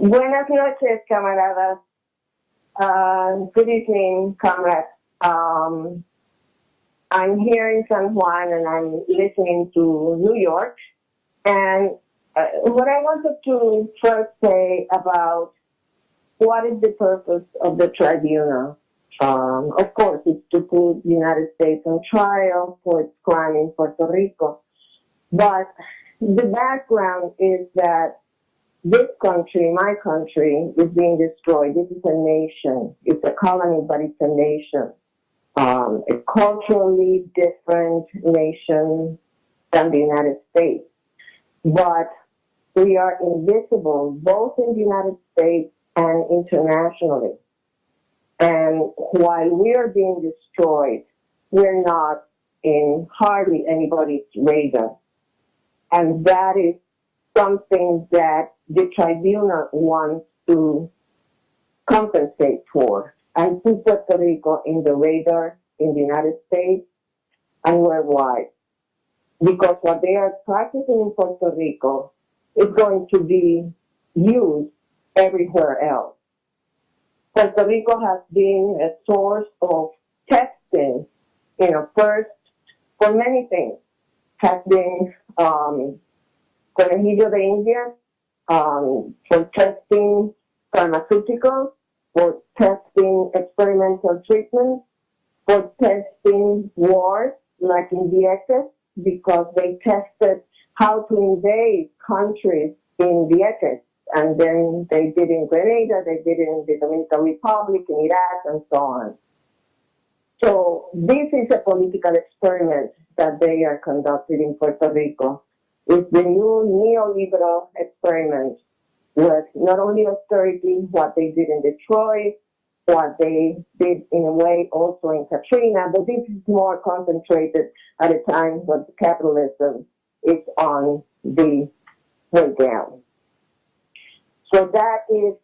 Buenas noches, camaradas. Good evening, comrades. I'm here in San Juan and I'm listening to New York. And what I wanted to first say about what is the purpose of the tribunal. Of course, it's to put the United States on trial for its crime in Puerto Rico. But the background is that this country, my country, is being destroyed. This is a nation. It's a colony, but it's a nation. A culturally different nation than the United States. But we are invisible both in the United States and internationally. And while we are being destroyed, we're not in hardly anybody's radar. And that is something that the tribunal wants to compensate for and put Puerto Rico in the radar in the United States and worldwide. Because what they are practicing in Puerto Rico is going to be used everywhere else. Puerto Rico has been a source of testing, first for many things. Has been Conejillo de India, for testing pharmaceuticals, for testing experimental treatments, for testing wars, like in Vieques, because they tested how to invade countries in Vieques. And then they did in Grenada, they did in the Dominican Republic, in Iraq, and so on. So this is a political experiment that they are conducting in Puerto Rico. It's the new neoliberal experiment with not only austerity, what they did in Detroit, what they did in a way also in Katrina, but this is more concentrated at a time when capitalism is on the way down. So that is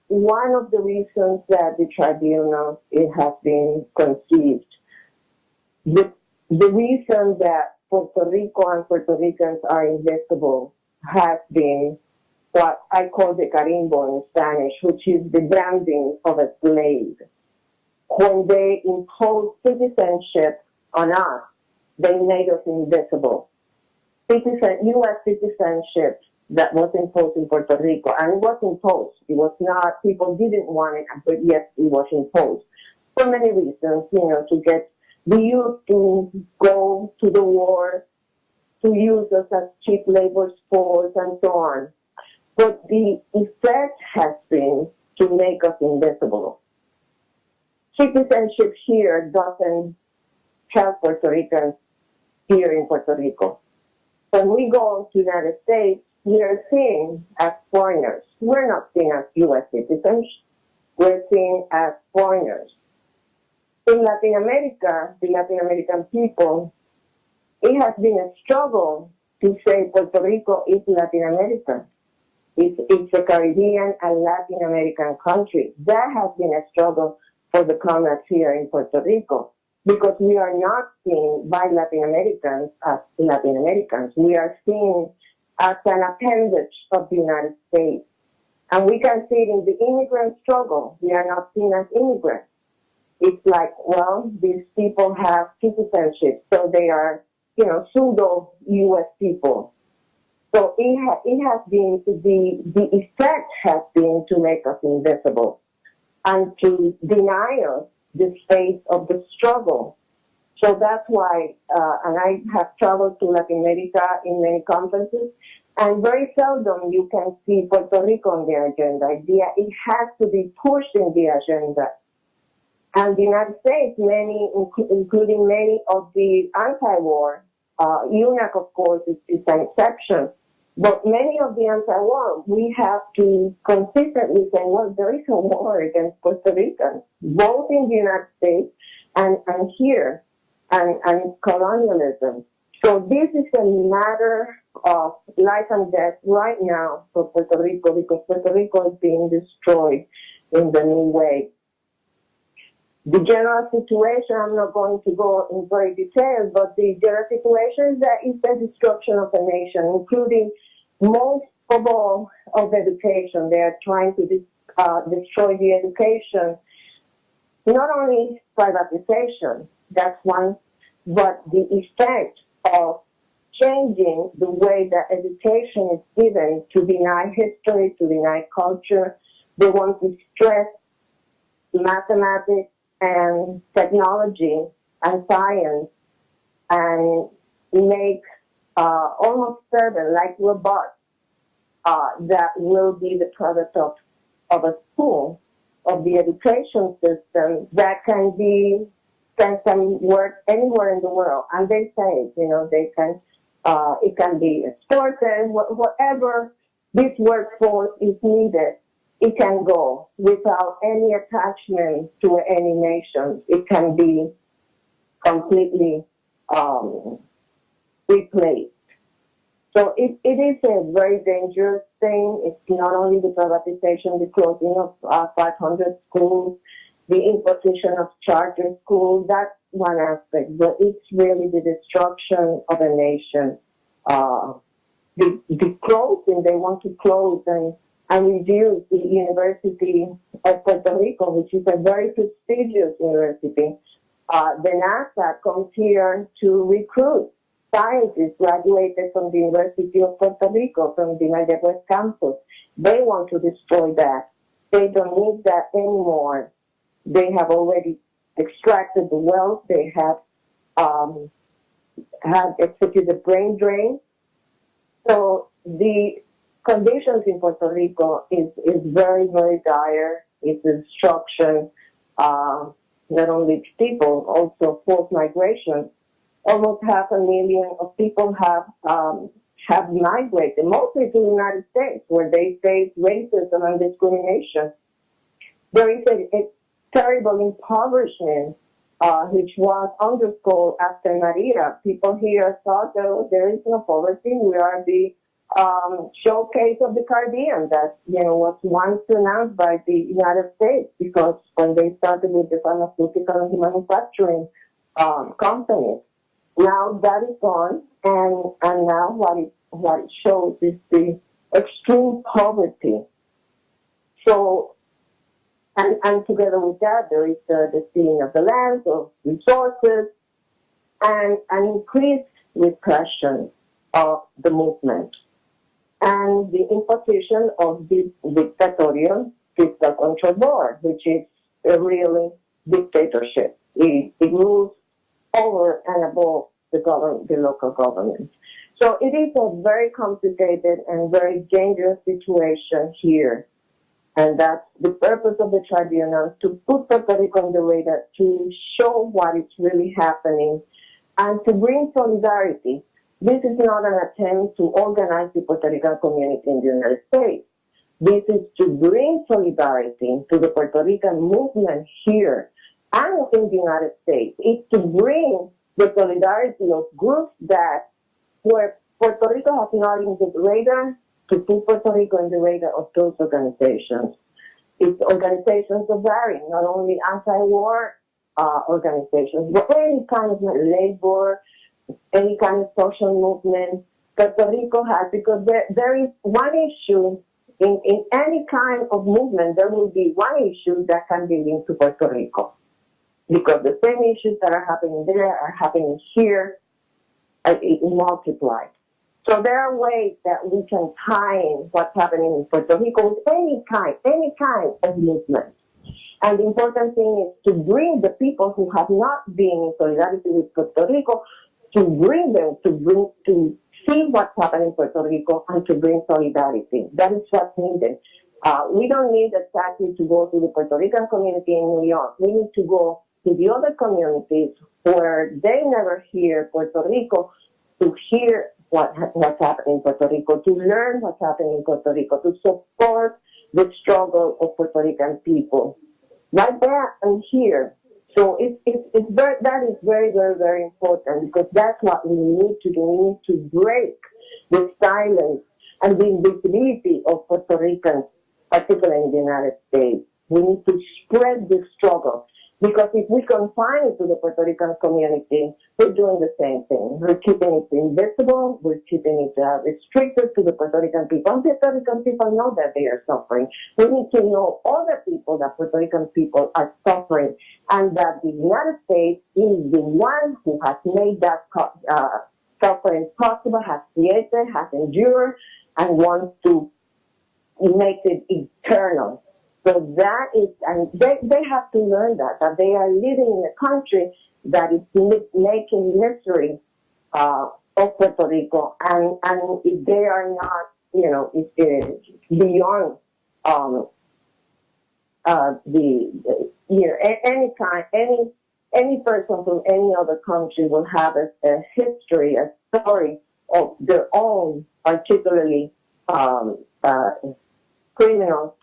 one of the reasons that the tribunal has been conceived. The reason that Puerto Rico and Puerto Ricans are invisible has been what I call the carimbo in Spanish, which is the branding of a slave. When they imposed citizenship on us, they made us invisible. U.S. citizenship that was imposed in Puerto Rico, and it was imposed. It was not, people didn't want it, but yes, it was imposed. For many reasons, to get the youth to go to the war, to use us as cheap labor force, and so on. But the effect has been to make us invisible. Citizenship here doesn't help Puerto Ricans here in Puerto Rico. When we go to the United States, we are seen as foreigners. We're not seen as U.S. citizens. We're seen as foreigners. In Latin America, the Latin American people, it has been a struggle to say Puerto Rico is Latin America. It's a Caribbean and Latin American country. That has been a struggle for the comrades here in Puerto Rico because we are not seen by Latin Americans as Latin Americans. We are seen as an appendage of the United States. And we can see it in the immigrant struggle. We are not seen as immigrants. It's like, well, these people have citizenship, so they are, pseudo U.S. people. So it has been, the effect has been to make us invisible and to deny us the space of the struggle. So that's why, and I have traveled to Latin America in many conferences, and very seldom you can see Puerto Rico on their agenda. It has to be pushed in the agenda. And the United States, including many of the anti-war, UNAC, of course, is an exception. But many of the anti-war, we have to consistently say, well, there is a war against Puerto Ricans, both in the United States and here, and colonialism. So this is a matter of life and death right now for Puerto Rico because Puerto Rico is being destroyed in the new way. The general situation, I'm not going to go in very detail, but the general situation is that it's the destruction of a nation, including most of all, of education. They are trying to destroy the education, not only privatization, that's one, but the effect of changing the way that education is given, to deny history, to deny culture. They want to stress mathematics and technology and science and make almost certain, like robots, that will be the product of a school, of the education system that can work anywhere in the world. And they say, they can, it can be a sport and whatever this workforce is needed, it can go without any attachment to any nation. It can be completely replaced. So it is a very dangerous thing. It's not only the privatization, the closing of 500 schools, the imposition of charter schools, that's one aspect, but it's really the destruction of a nation. The closing, they want to close and reduce the University of Puerto Rico, which is a very prestigious university. The NASA comes here to recruit scientists graduated from the University of Puerto Rico, from the Mayagüez campus. They want to destroy that. They don't need that anymore. They have already extracted the wealth. They have executed brain drain. So the conditions in Puerto Rico is very, very dire. It's destruction, not only people, also forced migration. Almost 500,000 of people have migrated, mostly to the United States, where they face racism and discrimination. There is a terrible impoverishment, which was underscored after Maria. People here thought that there is no poverty. We are the showcase of the Caribbean that was once pronounced by the United States, because when they started with the pharmaceutical and manufacturing companies. Now that is gone, and now what it shows is the extreme poverty. So, and together with that, there is the stealing of the land, of resources, and an increased repression of the movement, and the imposition of the dictatorial fiscal control board, which is a really dictatorship. It rules over and above the local government. So it is a very complicated and very dangerous situation here. And that's the purpose of the tribunal, to put Puerto Rico on the radar, to show what is really happening, and to bring solidarity. This is not an attempt to organize the Puerto Rican community in the United States. This is to bring solidarity to the Puerto Rican movement here and in the United States. It's to bring the solidarity of groups that where Puerto Rico has not in the radar, to put Puerto Rico in the radar of those organizations. It's organizations of varying, not only anti-war organizations, but any kind of labor, any kind of social movement Puerto Rico has, because there is one issue in any kind of movement, there will be one issue that can be linked to Puerto Rico. Because the same issues that are happening there are happening here, it multiplied. So there are ways that we can time what's happening in Puerto Rico with any kind of movement. And the important thing is to bring the people who have not been in solidarity with Puerto Rico, to bring them, to see what's happening in Puerto Rico and to bring solidarity. That is what's needed. We don't need exactly to go to the Puerto Rican community in New York. We need to go to the other communities where they never hear Puerto Rico, to hear what's happening in Puerto Rico, to learn what's happening in Puerto Rico, to support the struggle of Puerto Rican people. Right there and here. So that is very, very, very important, because that's what we need to do. We need to break the silence and the invisibility of Puerto Ricans, particularly in the United States. We need to spread the struggle. Because if we confine it to the Puerto Rican community, we're doing the same thing. We're keeping it invisible. We're keeping it restricted to the Puerto Rican people. And Puerto Rican people know that they are suffering. We need to know other people that Puerto Rican people are suffering, and that the United States is the one who has made that suffering possible, has created, has endured, and wants to make it eternal. So that is, and they have to learn that they are living in a country that is making misery of Puerto Rico, and if they are not, beyond any person from any other country will have a history, a story of their own, particularly criminal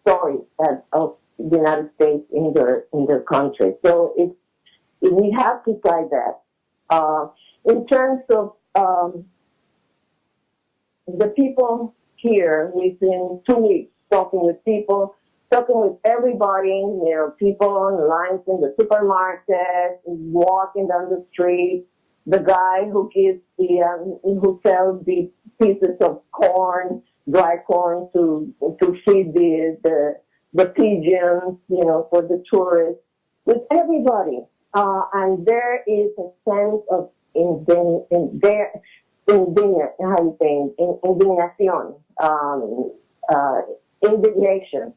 stories of the United States in their country. So we have to try that. In terms of the people here, we've been 2 weeks talking with people, talking with everybody, people on lines in the supermarket, walking down the street, the guy who gives who sells the pieces of corn, dry corn to feed the pigeons, for the tourists, with everybody. And there is a sense of indignation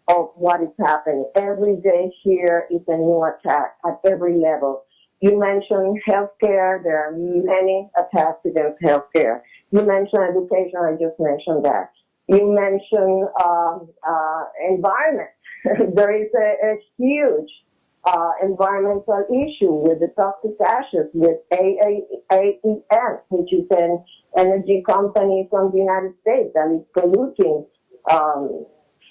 of what is happening. Every day here is a new attack at every level. You mentioned healthcare. There are many attacks against healthcare. You mentioned education. I just mentioned that. You mentioned environment. There is a huge environmental issue with the toxic ashes, with AES, which is an energy company from the United States that is polluting,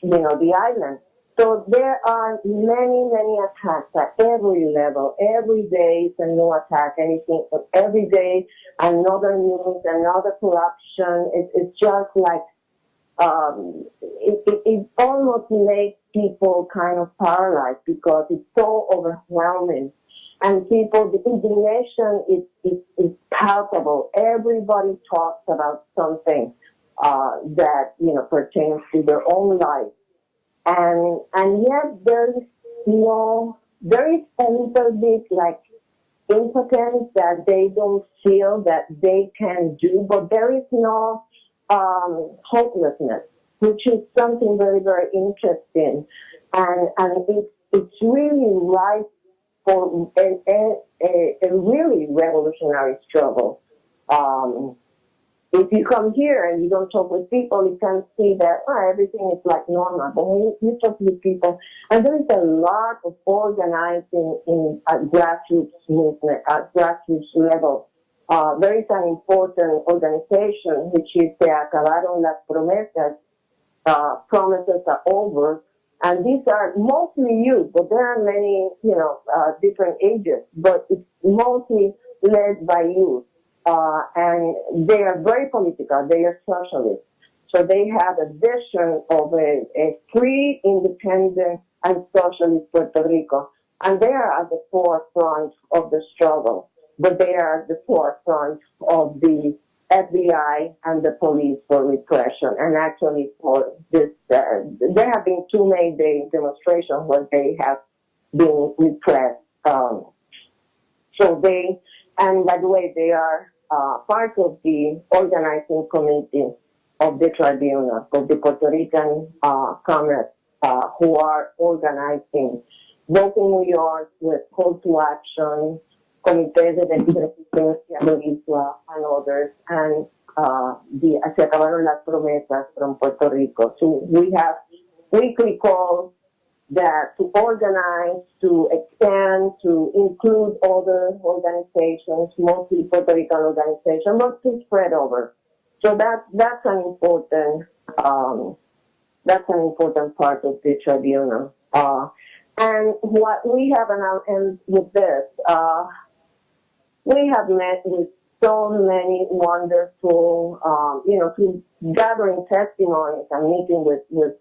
the island. So there are many, many attacks at every level. Every day is a new attack. Anything, every day, another news, another corruption. It's just like, it almost makes people kind of paralyzed because it's so overwhelming. And people, the indignation is palpable. Everybody talks about something that, pertains to their own life. And yet there is a little bit like impotence that they don't feel that they can do, but there is no hopelessness, which is something very, very interesting. And it's really ripe for a really revolutionary struggle. If you come here and you don't talk with people, you can see that everything is like normal. But when you talk with people, and there is a lot of organizing at grassroots movement, at grassroots level. There is an important organization, which is Se Acabaron las Promesas. Promises are over. And these are mostly youth, but there are many, different ages, but it's mostly led by youth. And they are very political. They are socialists. So they have a vision of a free, independent, and socialist Puerto Rico. And they are at the forefront of the struggle. But they are at the forefront of the FBI and the police for repression. And actually for this, there have been 2 May Day demonstrations where they have been repressed. And by the way, they are part of the organizing committee of the Tribunal, of the Puerto Rican Commerce, who are organizing both in New York with Call to Action, Comité de Resistencia and others, and the Se Acabaron las Promesas from Puerto Rico. So we have weekly calls that to organize, to expand, to include other organizations, mostly Puerto Rican organizations, but to spread over. So that's an important part of the tribunal. And what we have, and with this, we have met with so many wonderful, through gathering testimonies and meeting with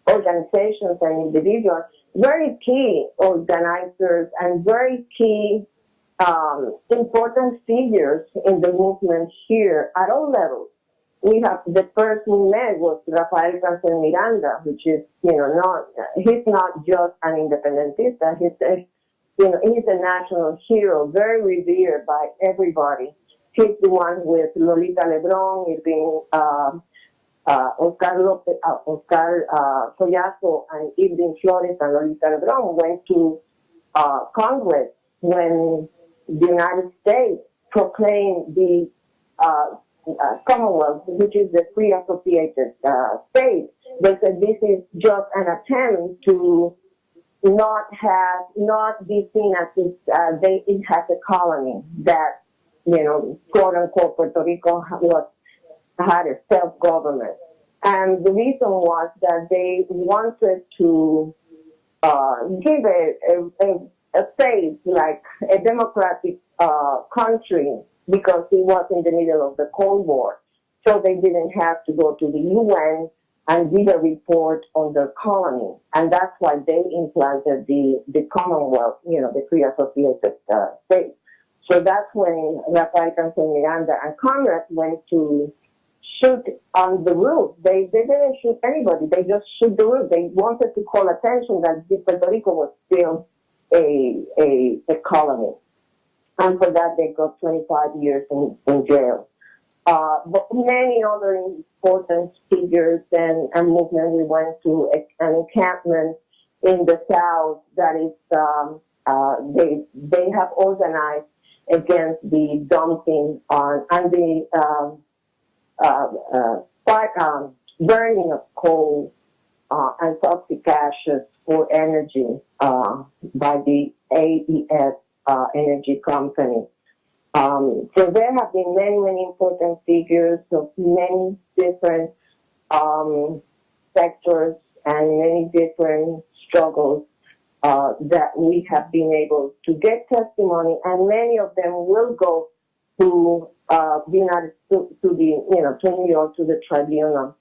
organizations and individuals, very key organizers and very key important figures in the movement here at all levels. We have the first we met was Rafael Cancel Miranda, which is, he's not just an independentista, he's a national hero, very revered by everybody. He's the one with Lolita Lebron, Irving, Oscar Collazo, and Irving Flores and Lolita Lebron went to Congress when the United States proclaimed the Commonwealth, which is the free associated states. They said this is just an attempt to not be seen as it has a colony that, quote unquote, Puerto Rico had a self-government. And the reason was that they wanted to give a face like a democratic country because it was in the middle of the Cold War. So they didn't have to go to the UN and give a report on their colony. And that's why they implanted the Commonwealth, the free associated states. So that's when Rafael Cancel Miranda and Congress went to shoot on the roof. They didn't shoot anybody. They just shoot the roof. They wanted to call attention that Puerto Rico was still a colony. And for that, they got 25 years in jail. But many other important figures and movements. We went to an encampment in the South that is, they have organized against the dumping and the burning of coal and toxic ashes for energy by the AES energy company. So there have been many important figures of many different sectors and many different struggles that we have been able to get testimony, and many of them will go to the United to New York, to the Tribunal.